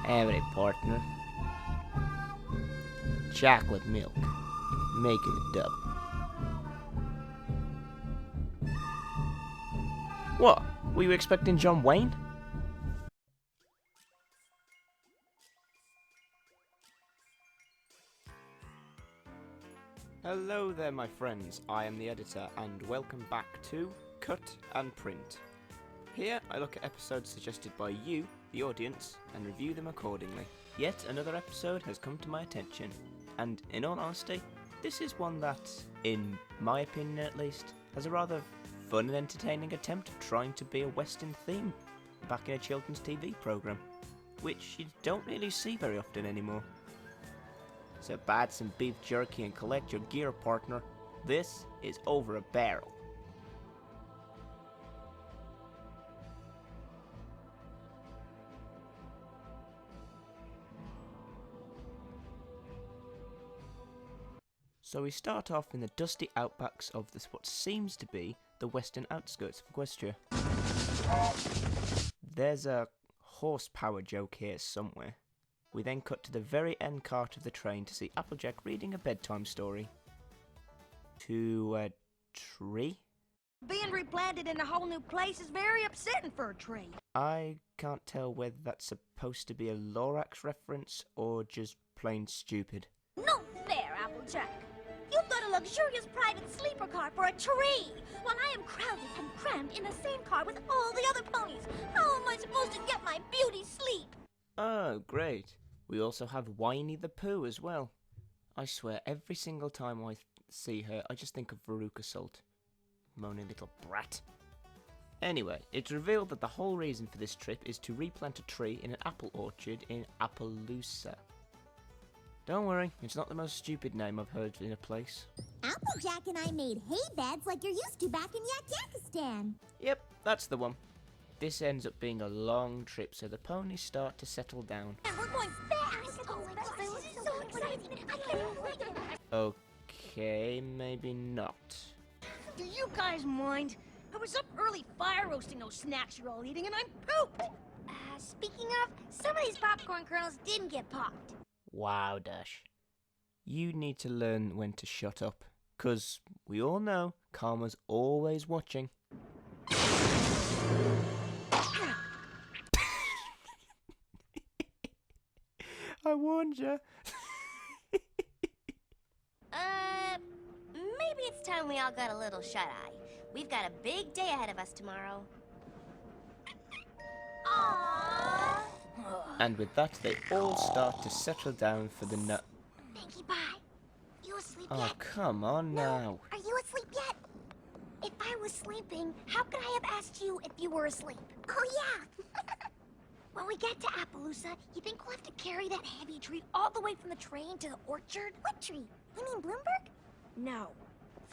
Howdy, partner. Chocolate milk. Make it a double. What? Were you expecting John Wayne? Hello there, my friends. I am the editor, and welcome back to Cut and Print. Here, I look at episodes suggested by you, the audience, and review them accordingly. Yet another episode has come to my attention, and in all honesty, this is one that, in my opinion at least, has a rather fun and entertaining attempt of trying to be a Western theme back in a children's TV programme, which you don't really see very often anymore. So bad some beef jerky and collect your gear, partner. This is Over a Barrel. So we start off in the dusty outbacks of this what seems to be the western outskirts of Equestria. There's a horsepower joke here somewhere. We then cut to the very end cart of the train to see Applejack reading a bedtime story. To a tree? Being replanted in a whole new place is very upsetting for a tree. I can't tell whether that's supposed to be a Lorax reference or just plain stupid. No fair, Applejack. You've got a luxurious private sleeper car for a tree, while I am crowded and crammed in the same car with all the other ponies. How am I supposed to get my beauty sleep? Oh, great. We also have Whiny the Pooh as well. I swear, every single time I see her, I just think of Veruca Salt. Moaning little brat. Anyway, it's revealed that the whole reason for this trip is to replant a tree in an apple orchard in Appaloosa. Don't worry, it's not the most stupid name I've heard in a place. Applejack and I made hay beds like you're used to back in Yakakistan. Yep, that's the one. This ends up being a long trip, so the ponies start to settle down. And we're going fast! Oh my gosh, this is so exciting! I can't wait! Okay, maybe not. Do you guys mind? I was up early fire roasting those snacks you're all eating, and I'm pooped! Speaking of, some of these popcorn kernels didn't get popped. Wow, Dash. You need to learn when to shut up, 'cause we all know Karma's always watching. I warned you. Maybe it's time we all got a little shut-eye. We've got a big day ahead of us tomorrow. Aww. And with that, they all start to settle down for the night. Pinkie Pie, you asleep Oh, yet? come on now. Are you asleep yet? If I was sleeping, how could I have asked you if you were asleep? Oh, yeah. When we get to Appaloosa, you think we'll have to carry that heavy tree all the way from the train to the orchard? What tree? You mean Bloomberg? No,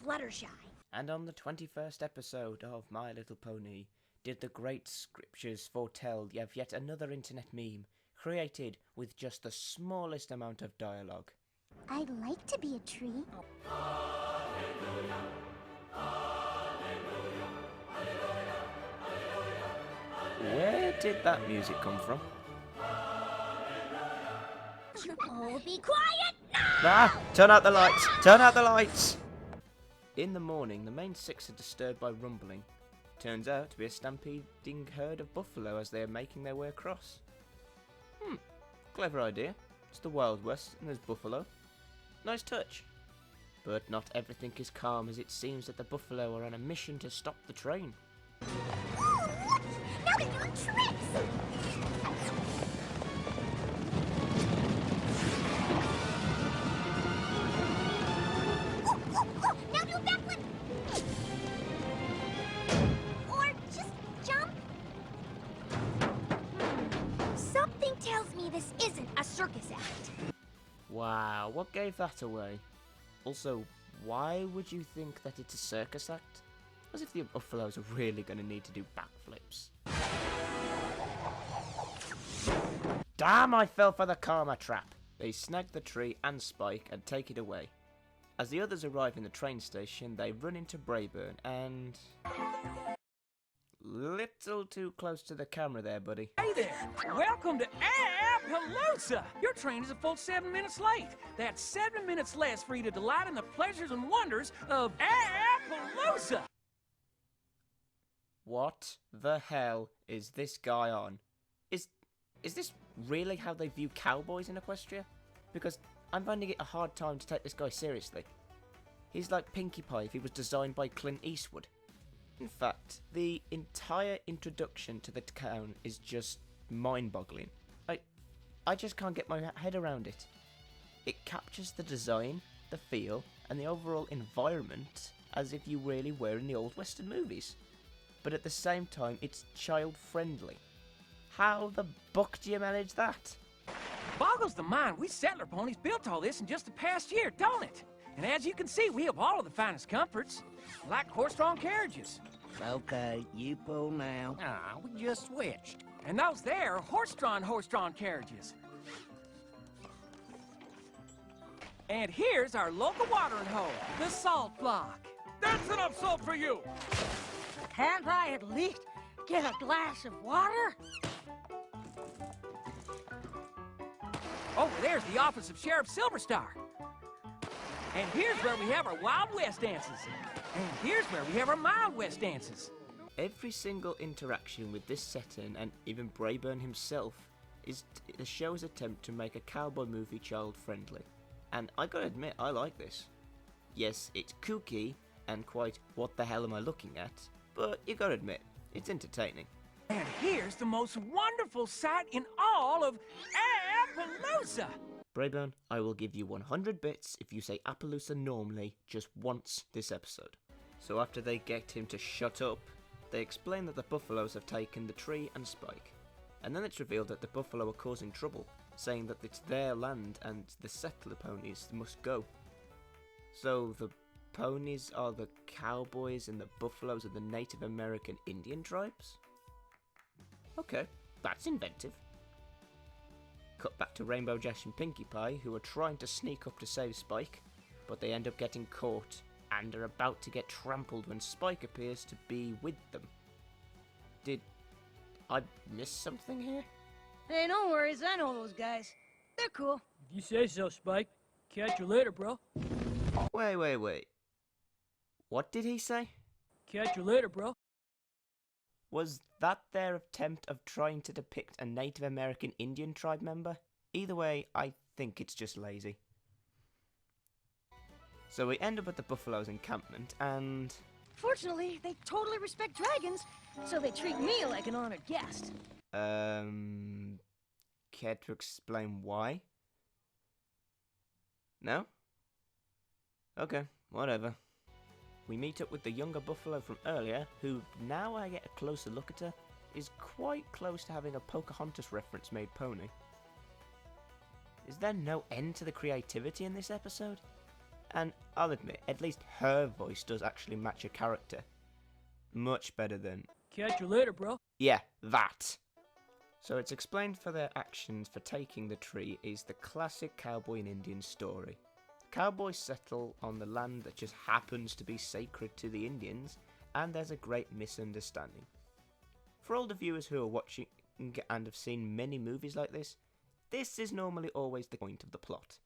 Fluttershy. And on the 21st episode of My Little Pony, did the great scriptures foretell of yet another internet meme, created with just the smallest amount of dialogue. I'd like to be a tree. Where did that music come from? Oh, be quiet now! Ah! Turn out the lights! Turn out the lights! In the morning, the main six are disturbed by rumbling. Turns out to be a stampeding herd of buffalo as they are making their way across. Clever idea. It's the Wild West and there's buffalo. Nice touch. But not everything is calm, as it seems that the buffalo are on a mission to stop the train. Oh, look! Now they're doing tricks! Now do a backflip! Or just jump. Something tells me this isn't a circus act. Wow, what gave that away? Also, why would you think that it's a circus act? As if the buffaloes are really going to need to do backflips. Damn, I fell for the karma trap. They snag the tree and Spike and take it away. As the others arrive in the train station, they run into Brayburn and... Little too close to the camera there, buddy. Hey there! Welcome to Appaloosa! Your train is a full 7 minutes late. That's 7 minutes less for you to delight in the pleasures and wonders of Appaloosa! What the hell is this guy on? Is this really how they view cowboys in Equestria? Because I'm finding it a hard time to take this guy seriously. He's like Pinkie Pie if he was designed by Clint Eastwood. In fact, the entire introduction to the town is just mind-boggling. I just can't get my head around it. It captures the design, the feel, and the overall environment as if you really were in the old Western movies. But at the same time, it's child-friendly. How the buck do you manage that? Boggles the mind. We settler ponies built all this in just the past year, don't it? And as you can see, we have all of the finest comforts, like horse-drawn carriages. Okay, you pull now. Ah, we just switched. And those there are horse-drawn carriages. And here's our local watering hole, the salt block. That's enough salt for you! Can't I at least get a glass of water? Over there's the office of Sheriff Silverstar. And here's where we have our Wild West dances. And here's where we have our Mild West dances. Every single interaction with this setting, and even Brayburn himself, is the show's attempt to make a cowboy movie child-friendly. And I gotta admit, I like this. Yes, it's kooky, and quite what the hell am I looking at, but you gotta admit, it's entertaining. And here's the most wonderful sight in all of Appaloosa! Brayburn, I will give you 100 bits if you say Appaloosa normally just once this episode. So after they get him to shut up, they explain that the buffaloes have taken the tree and Spike. And then it's revealed that the buffalo are causing trouble, saying that it's their land and the settler ponies must go. So the ponies are the cowboys and the buffaloes are the Native American Indian tribes? Okay, that's inventive. Cut back to Rainbow Dash and Pinkie Pie, who are trying to sneak up to save Spike, but they end up getting caught and are about to get trampled when Spike appears to be with them. Did I miss something here? Hey, no worries, I know those guys. They're cool. If you say so, Spike. Catch you later, bro. Wait. What did he say? Catch you later, bro. Was that their attempt of trying to depict a Native American Indian tribe member? Either way, I think it's just lazy. So we end up at the buffalo's encampment and... Fortunately, they totally respect dragons, so they treat me like an honored guest. Care to explain why? No? Okay, whatever. We meet up with the younger buffalo from earlier, who, now I get a closer look at her, is quite close to having a Pocahontas reference made pony. Is there no end to the creativity in this episode? And I'll admit, at least her voice does actually match her character. Much better than... Catch you later, bro. Yeah, that. So it's explained for their actions for taking the tree is the classic cowboy and Indian story. Cowboys settle on the land that just happens to be sacred to the Indians, and there's a great misunderstanding. For all the viewers who are watching and have seen many movies like this is normally always the point of the plot.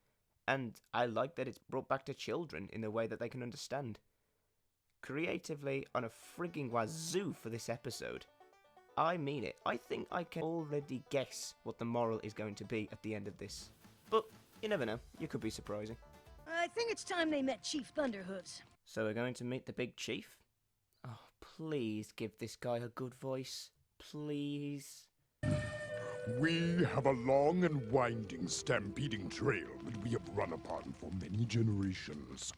And I like that it's brought back to children in a way that they can understand. Creatively on a frigging wazoo for this episode. I mean it. I think I can already guess what the moral is going to be at the end of this. But you never know. You could be surprising. I think it's time they met Chief Thunderhooves. So we're going to meet the big chief? Oh, please give this guy a good voice. Please. We have a long and winding stampeding trail that we have run upon for many generations.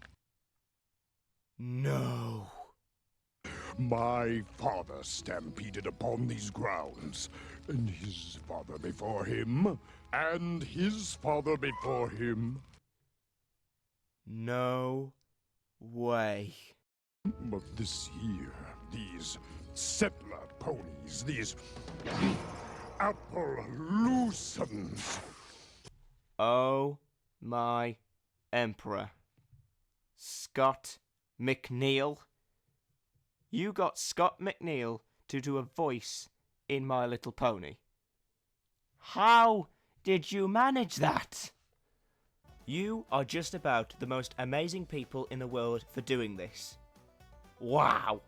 No. My father stampeded upon these grounds, and his father before him, and his father before him. No way. But this here, these settler ponies, these Applejack. Oh my Emperor. Scott McNeil. You got Scott McNeil to do a voice in My Little Pony. How did you manage that? You are just about the most amazing people in the world for doing this. Wow.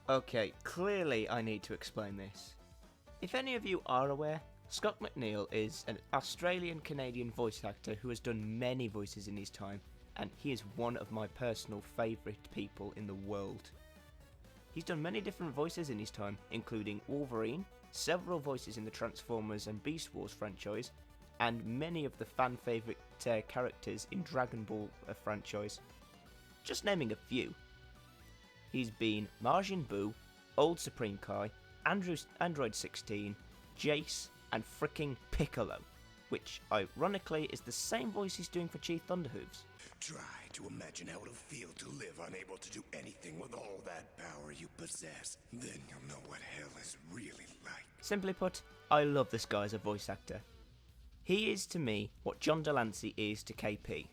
Okay, clearly I need to explain this. If any of you are aware, Scott McNeil is an Australian-Canadian voice actor who has done many voices in his time, and he is one of my personal favourite people in the world. He's done many different voices in his time, including Wolverine, several voices in the Transformers and Beast Wars franchise, and many of the fan favourite characters in Dragon Ball franchise. Just naming a few. He's been Majin Buu, Old Supreme Kai, Android 16, Jace, and fricking Piccolo, which ironically is the same voice he's doing for Chief Thunderhooves. Try to imagine how it'll feel to live unable to do anything with all that power you possess. Then you'll know what hell is really like. Simply put, I love this guy as a voice actor. He is to me what John Delancey is to KP,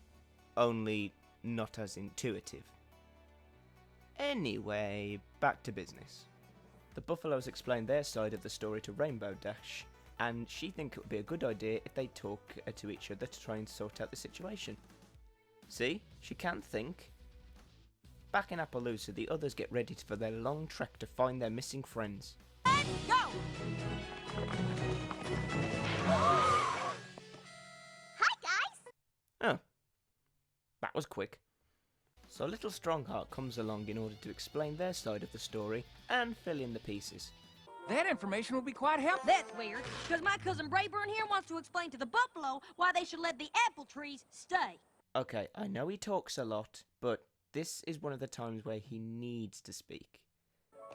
only not as intuitive. Anyway, back to business. The Buffaloes explained their side of the story to Rainbow Dash, and she thinks it would be a good idea if they talk to each other to try and sort out the situation. See, she can think. Back in Appaloosa, the others get ready for their long trek to find their missing friends. Let's go! Hi, guys! Oh, that was quick. So Little Strongheart comes along in order to explain their side of the story and fill in the pieces. That information will be quite helpful. That's weird, because my cousin Brayburn here wants to explain to the buffalo why they should let the apple trees stay. Okay, I know he talks a lot, but this is one of the times where he needs to speak.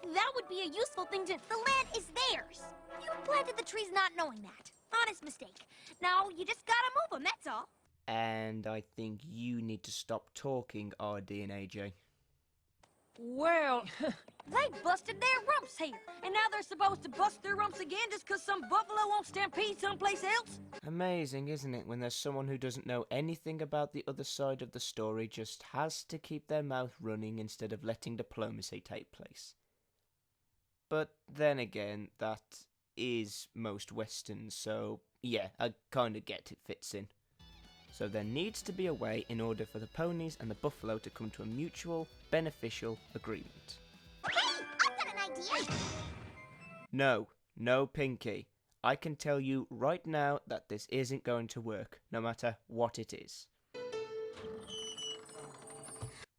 That would be a useful thing to... The land is theirs! You planted the trees not knowing that. Honest mistake. Now, you just gotta move them, that's all. And I think you need to stop talking, RD and AJ. Well, they busted their rumps here, and now they're supposed to bust their rumps again just because some buffalo won't stampede someplace else? Amazing, isn't it, when there's someone who doesn't know anything about the other side of the story, just has to keep their mouth running instead of letting diplomacy take place. But then again, that is most Westerns, so yeah, I kinda get it fits in. So there needs to be a way in order for the ponies and the buffalo to come to a mutual, beneficial agreement. Hey, I've got an idea! No, Pinky. I can tell you right now that this isn't going to work, no matter what it is.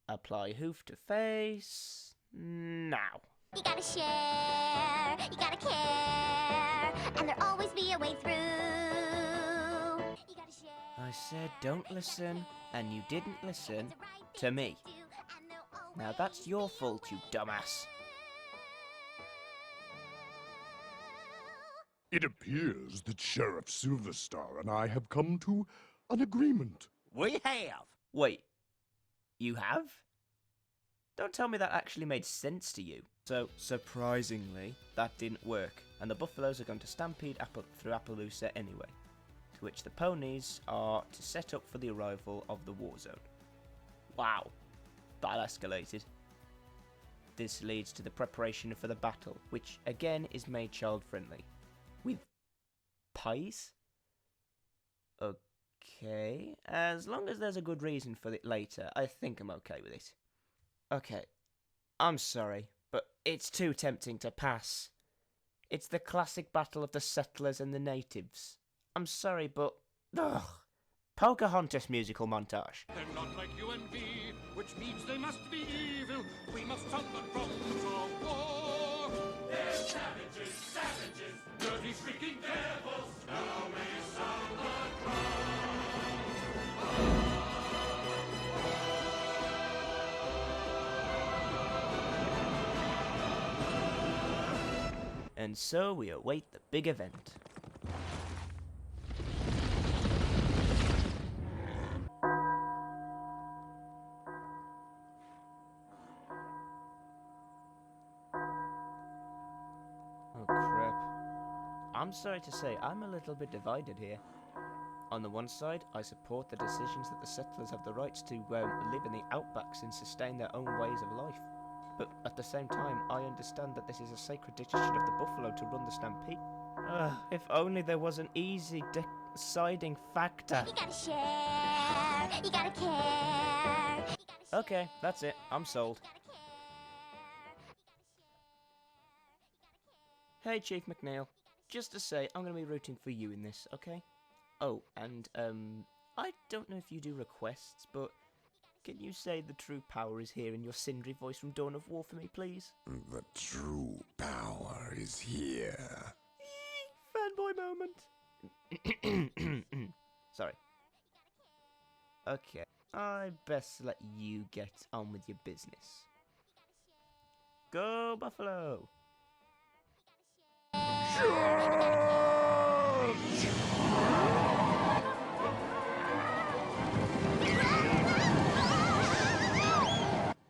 Apply hoof to face. Now. You gotta share, you gotta care, and there'll always be a way through. You gotta share. I said don't listen, and you didn't listen to me. Now that's your fault, you dumbass. It appears that Sheriff Silverstar and I have come to an agreement. We have. Wait, you have? Don't tell me that actually made sense to you. So, surprisingly, that didn't work, and the buffaloes are going to stampede through Appaloosa anyway, to which the ponies are to set up for the arrival of the war zone. Wow, that escalated. This leads to the preparation for the battle, which again is made child-friendly. With pies? Okay, as long as there's a good reason for it later, I think I'm okay with it. Okay, I'm sorry, but it's too tempting to pass. It's the classic battle of the settlers and the natives. I'm sorry, but... Ugh. Pocahontas musical montage. They're not like you and me, which means they must be evil. We must stop them from the war. They're savages, savages, dirty shrieking devils. Now we sound the cry. And so we await the big event. Oh crap. I'm sorry to say, I'm a little bit divided here. On the one side, I support the decisions that the settlers have the rights to live in the outbacks and sustain their own ways of life. But at the same time, I understand that this is a sacred decision of the buffalo to run the stampede. If only there was an easy deciding factor. You gotta share, you gotta care. Okay, that's it. I'm sold. Hey, Chief Mcneil. Just to say, I'm going to be rooting for you in this, okay? Oh, and, I don't know if you do requests, but can you say the true power is here in your cindery voice from Dawn of War for me, please? The true power is here. Fanboy moment. Sorry. Okay, I best let you get on with your business. Go, Buffalo!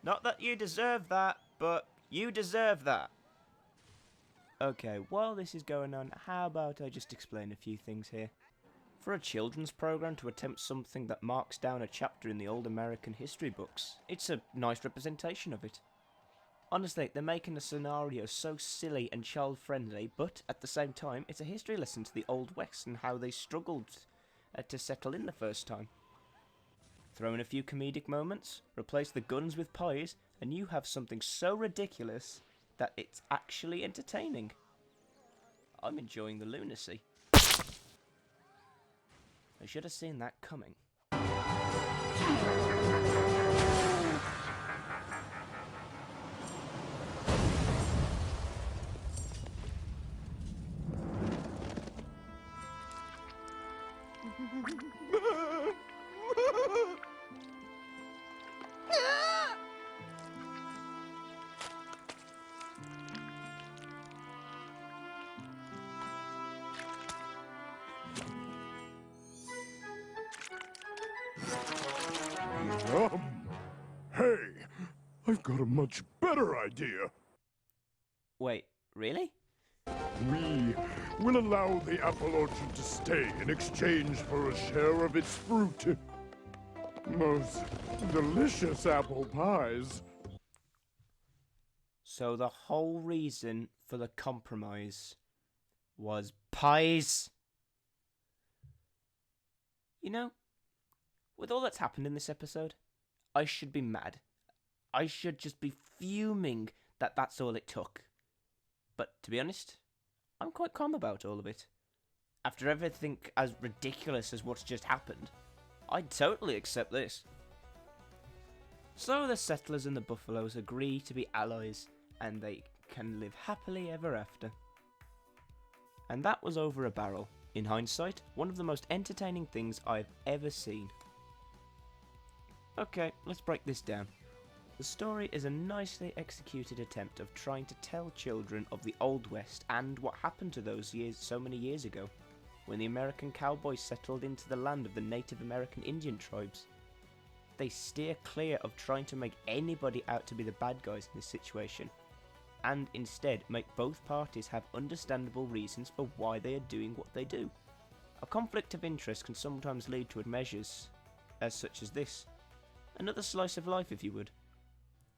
Not that you deserve that, but you deserve that. Okay, while this is going on, how about I just explain a few things here? For a children's program to attempt something that marks down a chapter in the old American history books, it's a nice representation of it. Honestly, they're making a scenario so silly and child-friendly, but at the same time, it's a history lesson to the Old West and how they struggled to settle in the first time. Throw in a few comedic moments, replace the guns with pies, and you have something so ridiculous that it's actually entertaining. I'm enjoying the lunacy. I should have seen that coming. Hey, I've got a much better idea. Wait, really? We will allow the apple orchard to stay in exchange for a share of its fruit. Most delicious apple pies. So the whole reason for the compromise was pies? You know, with all that's happened in this episode, I should be mad. I should just be fuming that that's all it took. But to be honest, I'm quite calm about all of it. After everything as ridiculous as what's just happened, I'd totally accept this. So the settlers and the buffaloes agree to be allies, and they can live happily ever after. And that was over a barrel. In hindsight, one of the most entertaining things I've ever seen. Okay, let's break this down. The story is a nicely executed attempt of trying to tell children of the Old West and what happened to those years so many years ago, when the American cowboys settled into the land of the Native American Indian tribes. They steer clear of trying to make anybody out to be the bad guys in this situation, and instead make both parties have understandable reasons for why they are doing what they do. A conflict of interest can sometimes lead to measures such as this. Another slice of life, if you would.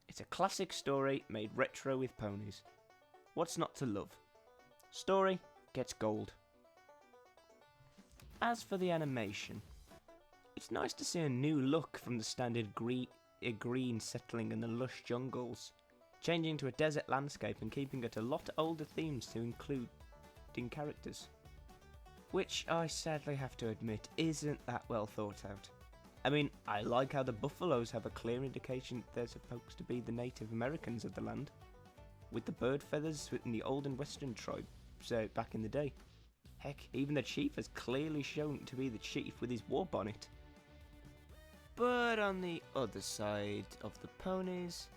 It's a classic story made retro with ponies. What's not to love? Story gets gold. As for the animation, it's nice to see a new look from the standard green settling in the lush jungles, changing to a desert landscape and keeping it a lot older themes to include in characters. Which I sadly have to admit isn't that well thought out. I mean, I like how the buffaloes have a clear indication that they're supposed to be the Native Americans of the land, with the bird feathers in the old and western tribes back in the day. Heck, even the chief has clearly shown to be the chief with his war bonnet. But on the other side of the ponies,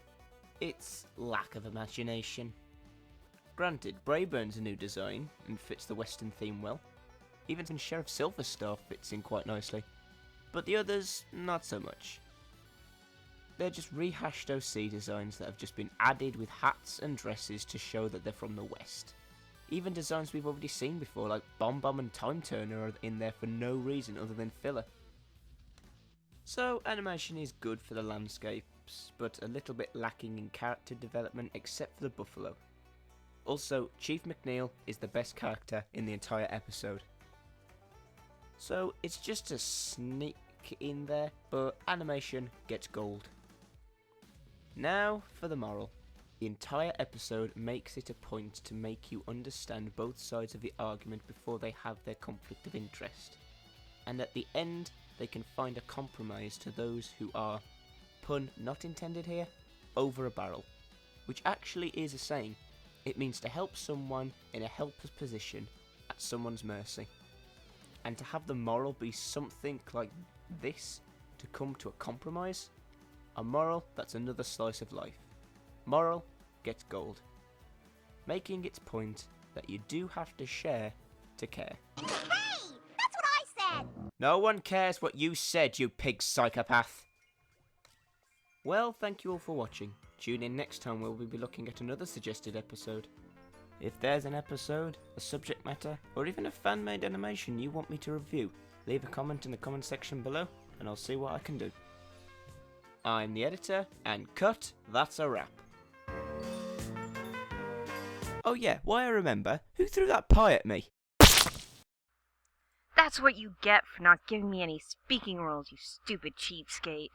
it's lack of imagination. Granted, Brayburn's a new design and fits the western theme well. Even Sheriff Silverstar fits in quite nicely. But the others, not so much. They're just rehashed OC designs that have just been added with hats and dresses to show that they're from the West. Even designs we've already seen before, like Bomb Bomb and Time Turner, are in there for no reason other than filler. So, animation is good for the landscapes, but a little bit lacking in character development except for the buffalo. Also, Chief Mcneil is the best character in the entire episode. So, it's just a sneak in there, but animation gets gold. Now for the moral. The entire episode makes it a point to make you understand both sides of the argument before they have their conflict of interest. And at the end, they can find a compromise to those who are, pun not intended here, over a barrel. Which actually is a saying. It means to help someone in a helpless position at someone's mercy. And to have the moral be something like this, to come to a compromise, a moral that's another slice of life. Moral gets gold, making its point that you do have to share to care. Hey! That's what I said! No one cares what you said, you pig psychopath. Well, thank you all for watching. Tune in next time where we'll be looking at another suggested episode. If there's an episode, a subject matter, or even a fan-made animation you want me to review, leave a comment in the comment section below and I'll see what I can do. I'm the editor, and cut, that's a wrap. Oh yeah, why I remember, who threw that pie at me? That's what you get for not giving me any speaking roles, you stupid cheapskate.